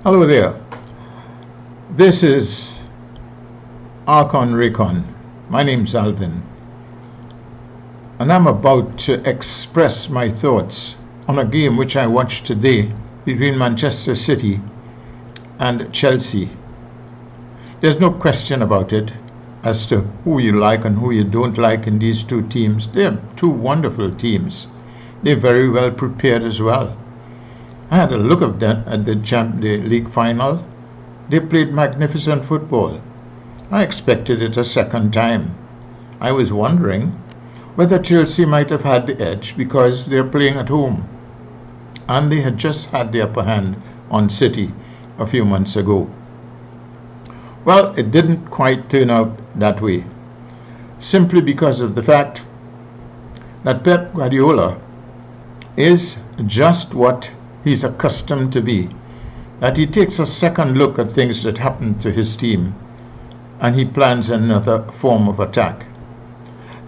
Hello there. This is Archon Recon. My name's Alvin, and I'm about to express my thoughts on a game which I watched today between Manchester City and Chelsea. There's no question about it as to who you like and who you don't like in these two teams. They're two wonderful teams. They're very well prepared as well. I had a look at them at the League final. They played magnificent football. I expected it a second time. I was wondering whether Chelsea might have had the edge because they're playing at home, and they had just had the upper hand on City a few months ago. Well, it didn't quite turn out that way, simply because of the fact that Pep Guardiola is just what he's accustomed to be, that he takes a second look at things that happen to his team and he plans another form of attack.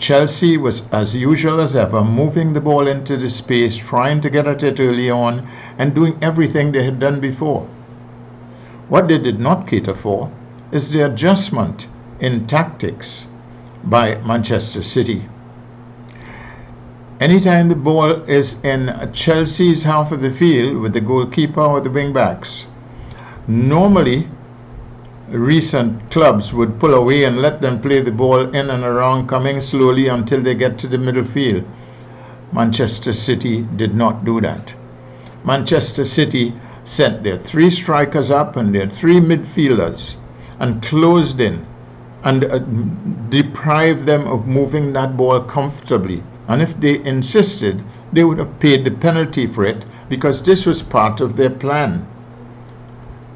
Chelsea was, as usual as ever, moving the ball into the space, trying to get at it early on and doing everything they had done before. What they did not cater for is the adjustment in tactics by Manchester City. Anytime the ball is in Chelsea's half of the field with the goalkeeper or the wing backs, normally recent clubs would pull away and let them play the ball in and around, coming slowly until they get to the middle field. Manchester City did not do that. Manchester City sent their three strikers up and their three midfielders and closed in and deprived them of moving that ball comfortably. And if they insisted, they would have paid the penalty for it, because this was part of their plan.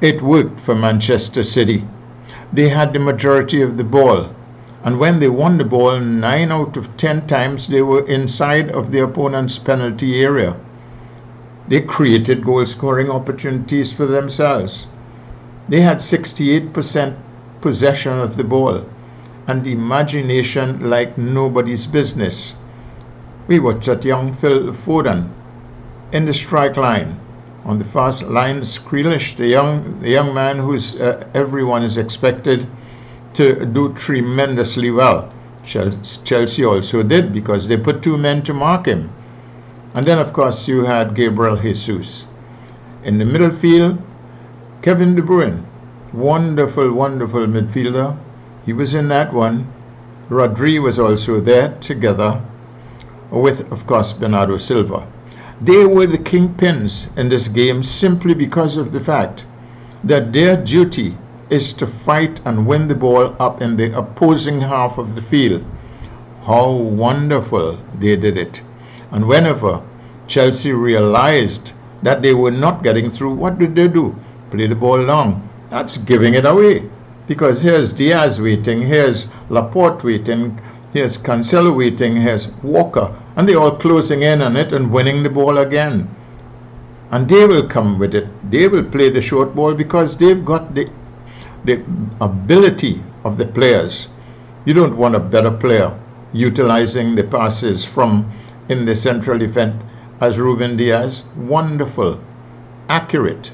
It worked for Manchester City. They had the majority of the ball, and when they won the ball 9 out of 10 times, they were inside of the opponent's penalty area. They created goal-scoring opportunities for themselves. They had 68% possession of the ball and imagination like nobody's business. We watched that young Phil Foden in the strike line. On the fast line, Grealish, the young man who's everyone is expected to do tremendously well. Chelsea also did, because they put two men to mark him. And then, of course, you had Gabriel Jesus. In the middle field, Kevin De Bruyne, wonderful, wonderful midfielder. He was in that one. Rodri was also there together with, of course, Bernardo Silva. They were the kingpins in this game simply because of the fact that their duty is to fight and win the ball up in the opposing half of the field. How wonderful they did it. And whenever Chelsea realized that they were not getting through, what did they do? Play the ball long. That's giving it away, because here's Diaz waiting, here's Laporte waiting, here's Cancelo waiting, here's Walker, and they're all closing in on it and winning the ball again. And they will come with it. They will play the short ball because they've got the ability of the players. You don't want a better player utilizing the passes from in the central defense as Ruben Diaz. Wonderful, accurate,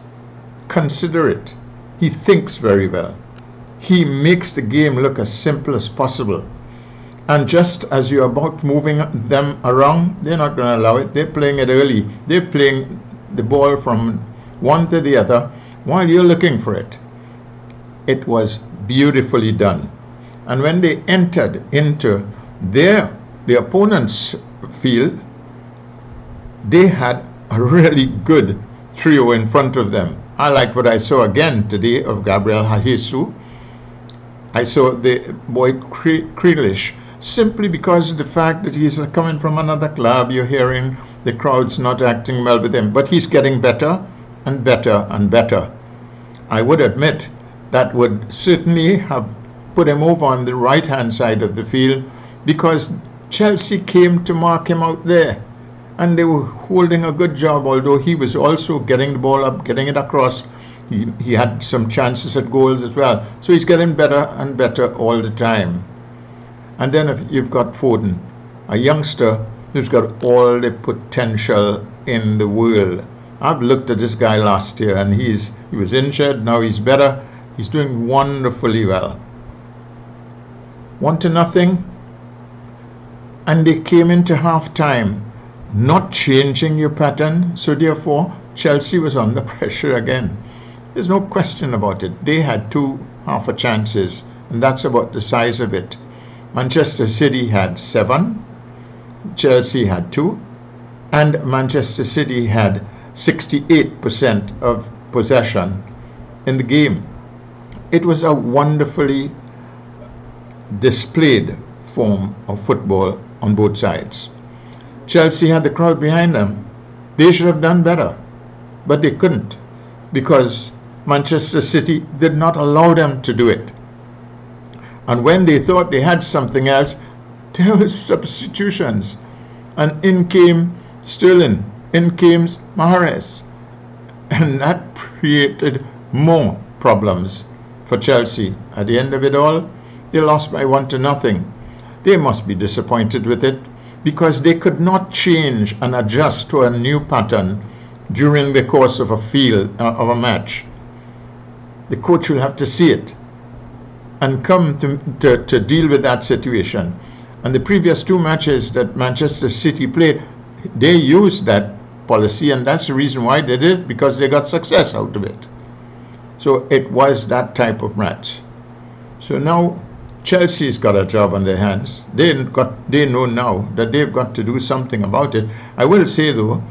considerate. He thinks very well. He makes the game look as simple as possible. And just as you're about moving them around, they're not going to allow it. They're playing it early. They're playing the ball from one to the other while you're looking for it. It was beautifully done. And when they entered into the opponent's field, they had a really good trio in front of them. I liked what I saw again today of Gabriel Jesus. I saw the boy Grealish, simply because of the fact that he's coming from another club. You're hearing the crowd's not acting well with him, but he's getting better and better and better. I would admit that would certainly have put him over on the right-hand side of the field, because Chelsea came to mark him out there, and they were holding a good job, although he was also getting the ball up, getting it across. He had some chances at goals as well. So he's getting better and better all the time. And then if you've got Foden, a youngster who's got all the potential in the world. I've looked at this guy last year, and he was injured. Now he's better. He's doing wonderfully well. 1-0, and they came into half-time not changing your pattern, so therefore Chelsea was under pressure again. There's no question about it. They had 2 half chances, and that's about the size of it. Manchester City had 7, Chelsea had 2, and Manchester City had 68% of possession in the game. It was a wonderfully displayed form of football on both sides. Chelsea had the crowd behind them. They should have done better, but they couldn't, because Manchester City did not allow them to do it. And when they thought they had something else, there were substitutions. And in came Sterling, in came Mahrez. And that created more problems for Chelsea. At the end of it all, they lost by 1-0. They must be disappointed with it, because they could not change and adjust to a new pattern during the course of a match. The coach will have to see it and come to deal with that situation. And the previous 2 matches that Manchester City played, they used that policy, and that's the reason why they did it, because they got success out of it. So it was that type of match. So now Chelsea's got a job on their hands. They know now that they've got to do something about it. I will say, though,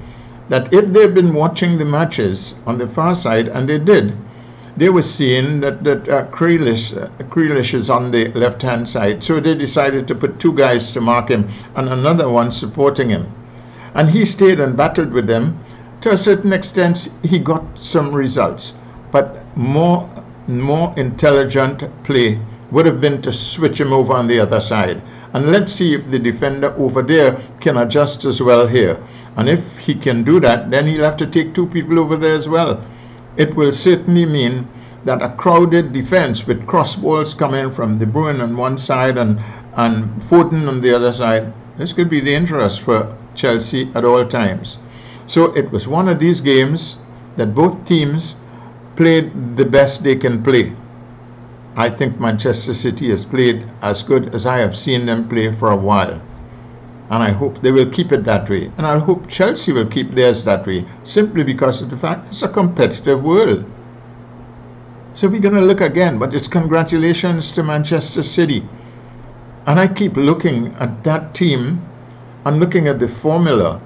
that if they've been watching the matches on the far side, and they did, they were seeing that Grealish is on the left-hand side. So they decided to put 2 guys to mark him and another one supporting him. And he stayed and battled with them. To a certain extent, he got some results. But more intelligent play would have been to switch him over on the other side. And let's see if the defender over there can adjust as well here. And if he can do that, then he'll have to take 2 people over there as well. It will certainly mean that a crowded defense with cross balls coming from De Bruyne on one side and Foden on the other side, this could be dangerous for Chelsea at all times. So it was one of these games that both teams played the best they can play. I think Manchester City has played as good as I have seen them play for a while. And I hope they will keep it that way. And I hope Chelsea will keep theirs that way, simply because of the fact it's a competitive world. So we're going to look again, but it's congratulations to Manchester City. And I keep looking at that team and looking at the formula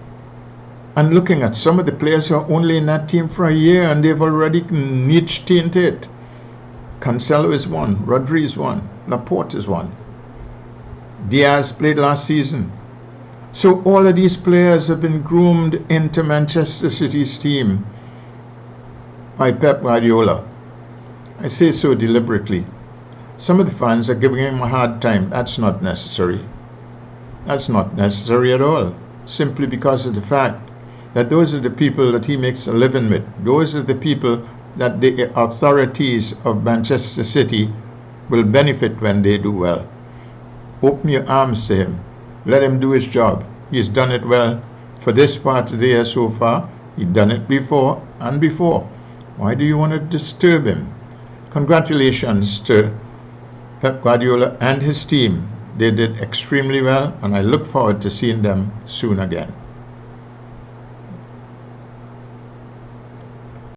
and looking at some of the players who are only in that team for a year and they've already niched into it. Cancelo is one, Rodri is one, Laporte is one. Diaz played last season. So all of these players have been groomed into Manchester City's team by Pep Guardiola. I say so deliberately. Some of the fans are giving him a hard time. That's not necessary. That's not necessary at all. Simply because of the fact that those are the people that he makes a living with. Those are the people that the authorities of Manchester City will benefit when they do well. Open your arms to him. Let him do his job. He's done it well for this part of the year so far. He's done it before and before. Why do you want to disturb him? Congratulations to Pep Guardiola and his team. They did extremely well, and I look forward to seeing them soon again.